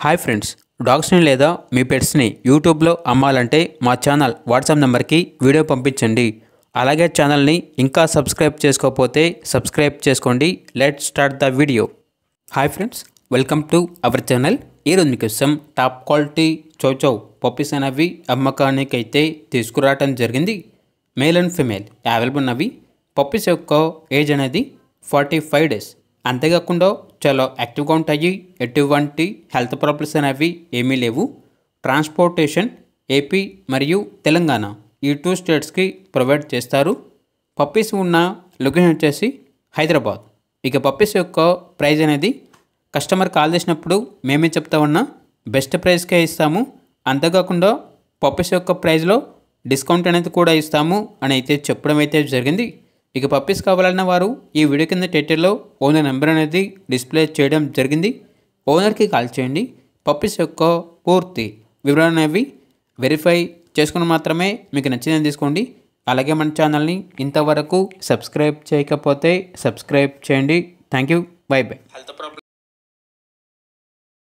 Hi friends, డాగ్స్ని లేదా మీ పెట్స్ని యూట్యూబ్లో అమ్మాలంటే మా ఛానల్ వాట్సాప్ నెంబర్కి వీడియో పంపించండి. అలాగే ఛానల్ని ఇంకా సబ్స్క్రైబ్ చేసుకోకపోతే సబ్స్క్రైబ్ చేసుకోండి. Let's start the video. Hi friends, welcome to our channel. ఈరోజు మీకోసం టాప్ క్వాలిటీ చౌచౌ పప్పీస్ అనేవి అమ్మకానికి అయితే తీసుకురావటం జరిగింది. మేల్ అండ్ ఫిమేల్ అవైలబుల్ ఉన్నవి. పప్పీస్ యొక్క ఏజ్ అనేది 45 డేస్. అంతేకాకుండా చాలా యాక్టివ్గా ఉంటాయి. ఎటువంటి హెల్త్ ప్రాబ్లమ్స్ అనేవి ఏమీ లేవు. ట్రాన్స్పోర్టేషన్ ఏపీ మరియు తెలంగాణ ఈ 2 స్టేట్స్కి ప్రొవైడ్ చేస్తారు. పప్పీస్ ఉన్న లొకేషన్ వచ్చేసి హైదరాబాద్. ఇక పప్పీస్ యొక్క ప్రైస్ అనేది కస్టమర్ కాల్ చేసినప్పుడు మేమే చెప్తా ఉన్నా బెస్ట్ ప్రైస్కే ఇస్తాము. అంతేకాకుండా పప్పీస్ యొక్క ప్రైస్లో డిస్కౌంట్ అనేది కూడా ఇస్తాము అని అయితే చెప్పడం అయితే జరిగింది. ఇక పప్పీస్ కావాలన్న వారు ఈ వీడియో కింద టైటిల్లో ఓనర్ నెంబర్ అనేది డిస్ప్లే చేయడం జరిగింది. ఓనర్కి కాల్ చేయండి. పప్పీస్ యొక్క పూర్తి వివరాలు అనేవి వెరిఫై చేసుకుని మాత్రమే మీకు నచ్చిందని తీసుకోండి. అలాగే మన ఛానల్ని ఇంతవరకు సబ్స్క్రైబ్ చేయకపోతే సబ్స్క్రైబ్ చేయండి. Thank you. By by. Health problem